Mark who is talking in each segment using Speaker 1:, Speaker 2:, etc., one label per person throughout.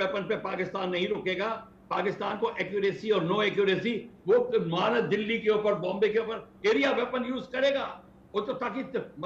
Speaker 1: Weapon पे पाकिस्तान नहीं रुकेगा। पाकिस्तान को एक्यूरेसी और नो एक्यूरेसी, वो मान दिल्ली के ऊपर, बॉम्बे के ऊपर एरिया वेपन यूज करेगा, वो तो ताकि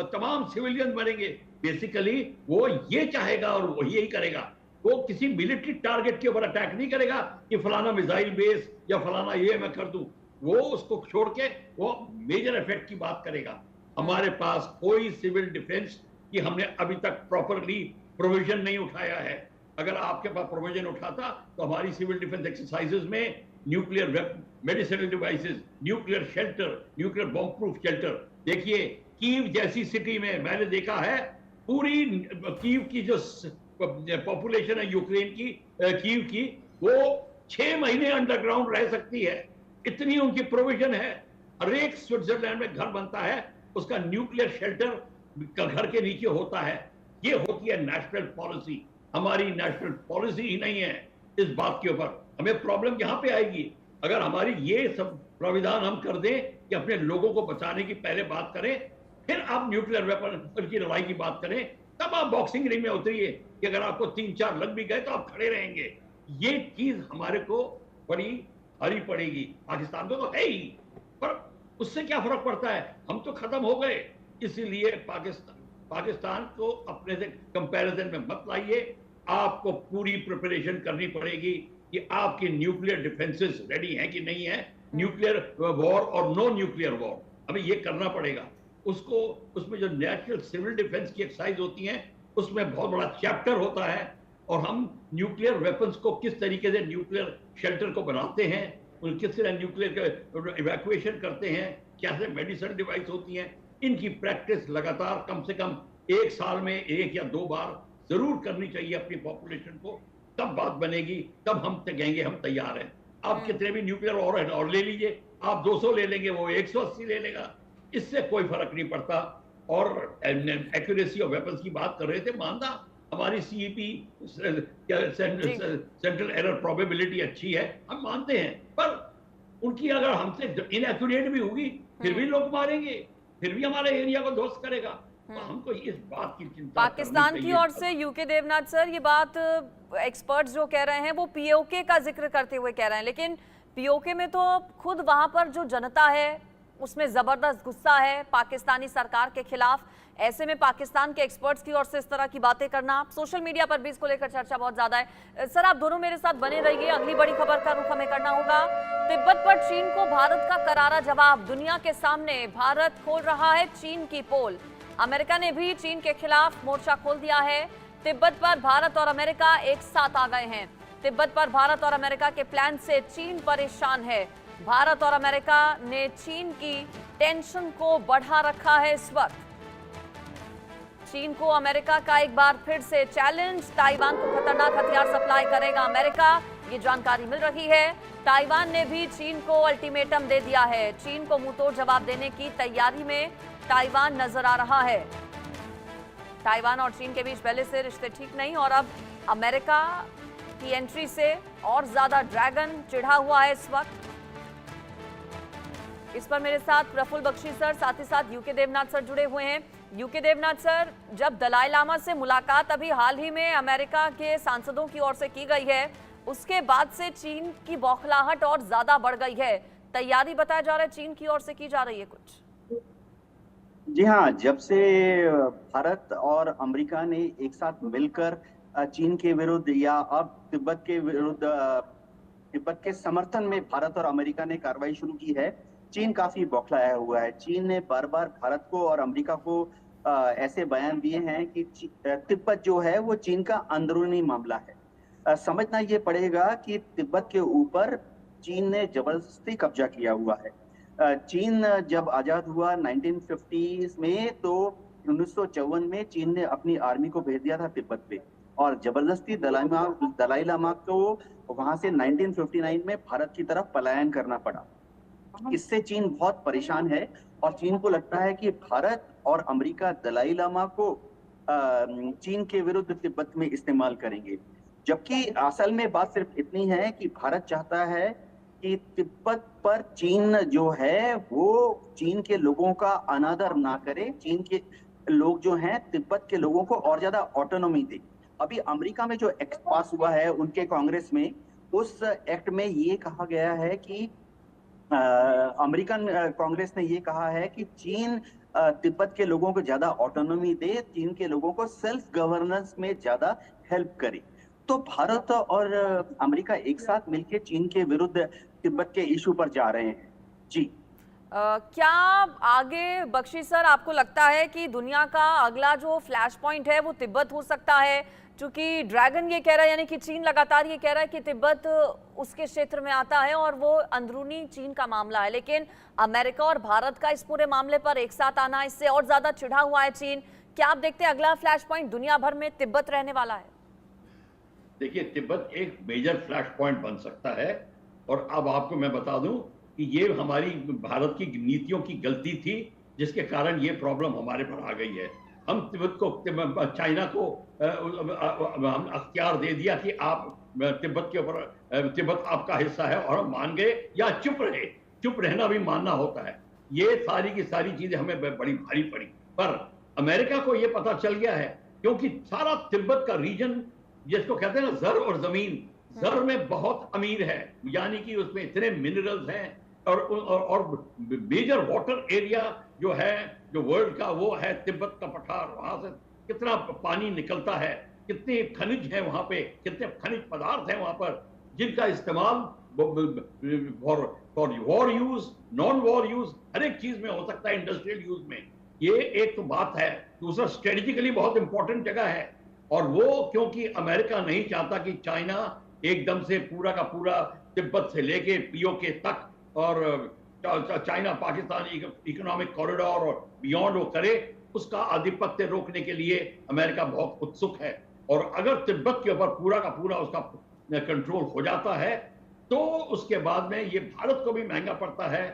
Speaker 1: तमाम सिविलियन मरेंगे। बेसिकली वो ये चाहेगा और वो यही करेगा। वो किसी मिलिट्री टारगेट के ऊपर अटैक नहीं करेगा कि फलाना मिसाइल बेस या फलाना ये मैं कर दूं। वो उसको छोड़ के वो मेजर इफेक्ट की बात करेगा। हमारे पास कोई सिविल डिफेंस की हमने अभी तक प्रॉपरली प्रोविजन नहीं उठाया है। अगर आपके पास प्रोविजन उठाता तो हमारी सिविल डिफेंस एक्सरसाइजेज में nuclear medicinal devices, nuclear shelter, nuclear bomb proof shelter. देखिए कीव जैसी सिटी में मैंने देखा है, पूरी कीव की जो पॉपुलेशन है यूक्रेन की, कीव की, वो 6 महीने अंडरग्राउंड रह सकती है, इतनी उनकी प्रोविजन है। हर एक स्विट्जरलैंड में घर बनता है, उसका न्यूक्लियर शेल्टर घर के नीचे होता है। ये होती है नेशनल पॉलिसी। हमारी नेशनल पॉलिसी ही नहीं है इस बात के ऊपर। हमें प्रॉब्लम यहां पे आएगी अगर हमारी ये सब प्राविधान हम कर दें कि अपने लोगों को बचाने की पहले बात करें, फिर आप न्यूक्लियर वेपन की लड़ाई की बात करें, तब आप बॉक्सिंग रिंग में उतरिए कि अगर आपको 3-4 लग भी गए तो आप खड़े रहेंगे। ये चीज हमारे को बड़ी भारी पड़ेगी। पाकिस्तान को तो है ही, पर उससे क्या फर्क पड़ता है, हम तो खत्म हो गए। इसीलिए पाकिस्तान को अपने से कंपैरिजन में मत लाइए। आपको पूरी प्रिपरेशन करनी पड़ेगी कि आपकी न्यूक्लियर डिफेंसेस रेडी हैं कि नहीं है। न्यूक्लियर वॉर और नो न्यूक्लियर वॉर हमें ये करना पड़ेगा। उसको उसमें जो नेशनल सिविल डिफेंस की एक्सरसाइज होती हैं उसमें बहुत बड़ा चैप्टर होता है, और हम न्यूक्लियर वेपन्स को किस तरीके से न्यूक्लियर शेल्टर को बनाते हैं, किस तरह न्यूक्लियर इवैक्यूएशन करते हैं, कैसे मेडिसिन डिवाइस होती हैं, इनकी प्रैक्टिस लगातार कम से कम 1 साल में 1 या 2 बार जरूर करनी चाहिए अपनी पॉपुलेशन को। तब बात बनेगी, तब हम कहेंगे हम तैयार हैं। आप कितने भी न्यूक्लियर और ले लीजिए, आप 200 ले लेंगे, वो 180 ले लेगा, इससे कोई फर्क नहीं पड़ता। और एक्यूरेसी ऑफ वेपन्स की बात कर रहे थे, मानना हमारी सीईपी सेंट्रल एरर प्रोबेबिलिटी अच्छी है, हम मानते हैं, पर उनकी अगर हमसे इनएक्यूरेट भी होगी फिर भी लोग मारेंगे, फिर भी हमारे एरिया को ध्वस्त करेगा। तो हमको इस बात की चिंता
Speaker 2: पाकिस्तान की ओर से यूके देवनाथ सर, ये बात एक्सपर्ट्स जो कह रहे हैं वो पीओके का जिक्र करते हुए कह रहे हैं, लेकिन पीओके में तो खुद वहां पर जो जनता है उसमें जबरदस्त गुस्सा है पाकिस्तानी सरकार के खिलाफ। ऐसे में पाकिस्तान के एक्सपर्ट्स की ओर से इस तरह की बातें करना, सोशल मीडिया पर भी इसको लेकर चर्चा बहुत ज्यादा है। सर आप दोनों मेरे साथ बने रहिए, अगली बड़ी खबर का रुख हमें करना होगा। तिब्बत पर चीन को भारत का करारा जवाब, दुनिया के सामने भारत खोल रहा है चीन की पोल। अमेरिका ने भी चीन के खिलाफ मोर्चा खोल दिया है। तिब्बत पर भारत और अमेरिका एक साथ आ गए हैं। तिब्बत पर भारत और अमेरिका के प्लान से चीन परेशान है। भारत और अमेरिका ने चीन की टेंशन को बढ़ा रखा है इस वक्त। चीन को अमेरिका का एक बार फिर से चैलेंज, ताइवान को खतरनाक हथियार सप्लाई करेगा अमेरिका, ये जानकारी मिल रही है। ताइवान ने भी चीन को अल्टीमेटम दे दिया है। चीन को मुंहतोड़ जवाब देने की तैयारी में ताइवान नजर आ रहा है। ताइवान और चीन के बीच पहले से रिश्ते ठीक नहीं, और अब अमेरिका की एंट्री से और ज्यादा ड्रैगन चिढ़ा हुआ है इस वक्त। इस पर मेरे साथ प्रफुल्ल बख्शी सर, साथ ही साथ यूके देवनाथ सर जुड़े हुए हैं। यूके देवनाथ सर, जब दलाई लामा से मुलाकात अभी हाल ही में अमेरिका के सांसदों की ओर से की गई है, उसके बाद से चीन की बौखलाहट और ज्यादा बढ़ गई है। तैयारी बताया जा रहा है चीन की ओर से की जा रही है कुछ?
Speaker 3: जी हाँ, जब से भारत और अमेरिका ने एक साथ मिलकर चीन के विरुद्ध या अब तिब्बत के विरुद्ध, तिब्बत के समर्थन में भारत और अमेरिका ने कार्रवाई शुरू की है, चीन काफी बौखलाया हुआ है। चीन ने बार बार भारत को और अमेरिका को ऐसे बयान दिए हैं कि तिब्बत जो है वो चीन का अंदरूनी मामला है। समझना ये पड़ेगा कि तिब्बत के ऊपर चीन ने जबरदस्ती कब्जा किया हुआ है। चीन जब आजाद हुआ 1950s में, तो 1954 में चीन ने अपनी आर्मी को भेज दिया था तिब्बत पे, और जबरदस्ती दलाई लामा को वहां से 1959 में भारत की तरफ पलायन करना पड़ा। इससे चीन बहुत परेशान है, और चीन को लगता है कि भारत और अमेरिका दलाई लामा को चीन के विरुद्ध तिब्बत में इस्तेमाल करेंगे। जबकि असल में बात सिर्फ इतनी है कि भारत चाहता है कि तिब्बत पर चीन जो है वो चीन के लोगों का अनादर ना करे, चीन के लोग जो हैं तिब्बत के लोगों को और ज्यादा ऑटोनॉमी दे। अभी अमेरिका में जो एक्ट पास हुआ है उनके कांग्रेस में, उस एक्ट में ये कहा गया है कि अमेरिकन कांग्रेस ने ये कहा है कि चीन तिब्बत के लोगों को ज्यादा ऑटोनॉमी दे, चीन के लोगों को सेल्फ गवर्नेंस में ज्यादा हेल्प करे। तो भारत और अमेरिका एक साथ मिलकर चीन के विरुद्ध तिब्बत के इशू पर जा रहे हैं। जी
Speaker 2: क्या आगे बख्शी सर आपको लगता है कि दुनिया का अगला जो फ्लैश पॉइंट है वो तिब्बत हो सकता है? क्योंकि ड्रैगन ये कह रहा है, यानी कि चीन लगातार ये कह रहा है कि तिब्बत उसके क्षेत्र में आता है और वो अंदरूनी चीन का मामला है, लेकिन अमेरिका और भारत का इस पूरे मामले पर एक साथ आना, इससे और ज्यादा चिढ़ा हुआ है चीन। क्या आप देखते हैं अगला फ्लैश पॉइंट दुनिया भर में तिब्बत रहने वाला है?
Speaker 1: देखिए, तिब्बत एक मेजर फ्लैश पॉइंट बन सकता है। और अब आपको मैं बता दूं कि ये हमारी भारत की नीतियों की गलती थी, जिसके कारण ये प्रॉब्लम हमारे पर आ गई है। हम तिब्बत को, चाइना को हम अख्तियार दे दिया कि आप तिब्बत के ऊपर, तिब्बत आपका हिस्सा है, और हम मान गए या चुप रहे। चुप रहना भी मानना होता है। ये सारी की सारी चीजें हमें बड़ी भारी पड़ी। पर अमेरिका को ये पता चल गया है, क्योंकि सारा तिब्बत का रीजन, जिसको कहते हैं ना जर और जमीन, जर में बहुत अमीर है, यानी कि उसमें इतने मिनरल्स हैं, और मेजर वाटर एरिया जो है, जो वर्ल्ड का, वो है तिब्बत का पठार। वहां से कितना पानी निकलता है, कितने खनिज हैं वहां पे, कितने खनिज पदार्थ हैं वहां पर, जिनका इस्तेमाल for war use, non war use, हर एक चीज में हो सकता है, इंडस्ट्रियल यूज में। ये एक तो बात है। दूसरा, स्ट्रेटेजिकली बहुत इंपॉर्टेंट जगह है, और वो क्योंकि अमेरिका नहीं चाहता कि चाइना एकदम से पूरा का पूरा तिब्बत से लेके पीओके तक और चाइना पाकिस्तान इकोनॉमिक कॉरिडोर और बियॉन्ड वो करे, उसका आधिपत्य रोकने के लिए अमेरिका बहुत उत्सुक है। और अगर तिब्बत के ऊपर पूरा का पूरा उसका कंट्रोल हो जाता है, तो उसके बाद में ये भारत को भी महंगा पड़ता है,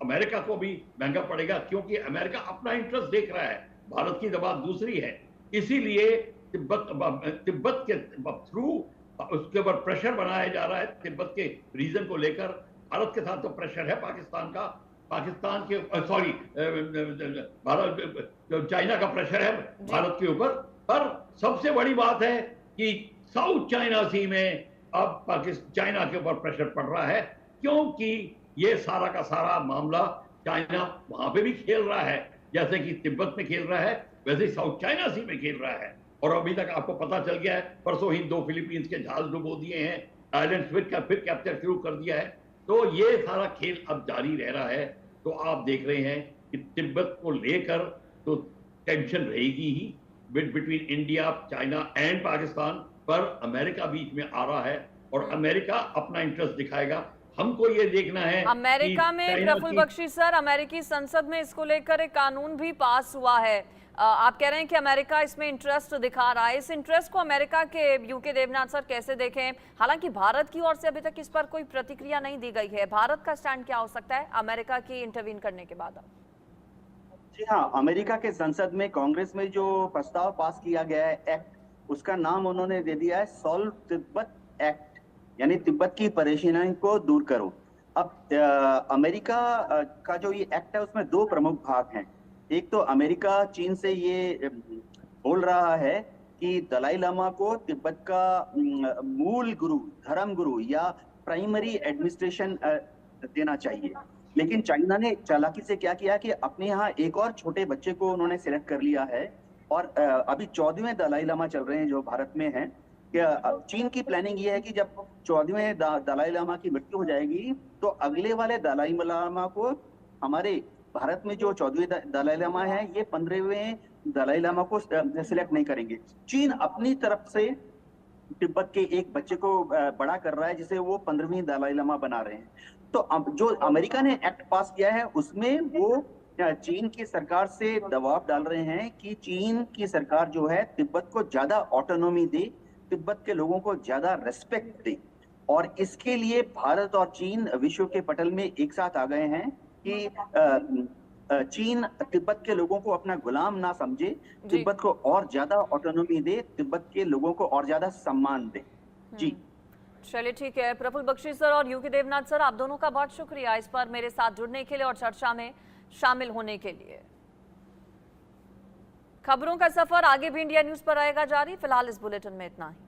Speaker 1: अमेरिका को भी महंगा पड़ेगा, क्योंकि अमेरिका अपना इंटरेस्ट देख रहा है, भारत की बात दूसरी है। इसीलिए तिब्बत के थ्रू उसके ऊपर प्रेशर बनाया जा रहा है, तिब्बत के रीजन को लेकर। भारत के साथ तो प्रेशर है पाकिस्तान का, पाकिस्तान के सॉरी भारत, चाइना का प्रेशर है भारत के ऊपर। पर सबसे बड़ी बात है कि साउथ चाइना सी में अब पाकिस्तान, चाइना के ऊपर प्रेशर पड़ रहा है, क्योंकि ये सारा का सारा मामला चाइना वहां पे भी खेल रहा है, जैसे कि तिब्बत में खेल रहा है, वैसे ही साउथ चाइना सी में खेल रहा है। और अभी तक आपको पता चल गया है, परसों ही 2 फिलीपींस के जहाज डुबो दिए हैं, आइलैंड फिर कैप्चर शुरू कर दिया है। तो ये सारा खेल अब जारी रह रहा है। तो आप देख रहे हैं कि तिब्बत को लेकर तो टेंशन रहेगी ही between India, China and Pakistan, पर अमेरिका बीच में आ रहा है, और अमेरिका अपना इंटरेस्ट दिखाएगा। हमको ये देखना है
Speaker 2: अमेरिका में प्रफुल्ल बख्शी सर, अमेरिकी संसद में इसको लेकर एक कानून भी पास हुआ है। आप कह रहे हैं कि अमेरिका इसमें इंटरेस्ट दिखा रहा है। इस इंटरेस्ट को अमेरिका के यूके देवनाथ सर कैसे देखें? हालांकि भारत की ओर से अभी तक इस पर कोई प्रतिक्रिया नहीं दी गई है। भारत का स्टैंड क्या हो सकता है अमेरिका की इंटरवीन करने के बाद?
Speaker 3: जी हाँ, अमेरिका के संसद में कांग्रेस में जो प्रस्ताव पास किया गया है एक्ट, उसका नाम उन्होंने दे दिया है सॉल्व तिब्बत एक्ट, यानी तिब्बत की परेशानी को दूर करो। अब अमेरिका का जो ये एक्ट है उसमें 2 प्रमुख भाग हैं। एक तो अमेरिका चीन से ये बोल रहा है कि दलाई लामा को तिब्बत का मूल गुरु, धर्म गुरु या प्राइमरी एडमिनिस्ट्रेशन देना चाहिए। लेकिन चाइना ने चालाकी से क्या किया कि अपने यहाँ एक और छोटे बच्चे को उन्होंने सिलेक्ट कर लिया है, और अभी 14वें दलाई लामा चल रहे हैं जो भारत में हैं। चीन की प्लानिंग ये है कि जब 14वें दलाई लामा की मृत्यु हो जाएगी, तो अगले वाले दलाई लामा को, हमारे भारत में जो 14वें दलाई लामा है, ये 15वें दलाई लामा को सिलेक्ट नहीं करेंगे। चीन अपनी तरफ से तिब्बत के एक बच्चे को बड़ा कर रहा है, जिसे वो 15वीं दलाई लामा बना रहे हैं। तो अब जो अमेरिका ने एक्ट पास किया है, उसमें वो चीन की सरकार से दबाव डाल रहे हैं कि चीन की सरकार जो है तिब्बत को ज्यादा ऑटोनॉमी दे, तिब्बत के लोगों को ज्यादा रेस्पेक्ट दे। और इसके लिए भारत और चीन विश्व के पटल में एक साथ आ गए हैं कि चीन तिब्बत के लोगों को अपना गुलाम ना समझे, तिब्बत को और ज्यादा ऑटोनॉमी दे, तिब्बत के लोगों को और ज्यादा सम्मान दे। जी
Speaker 2: चलिए, ठीक है। प्रफुल्ल बख्शी सर और यूके देवनाथ सर, आप दोनों का बहुत शुक्रिया इस पर मेरे साथ जुड़ने के लिए और चर्चा में शामिल होने के लिए। खबरों का सफर आगे भी इंडिया न्यूज पर रहेगा जारी। फिलहाल इस बुलेटिन में इतना ही।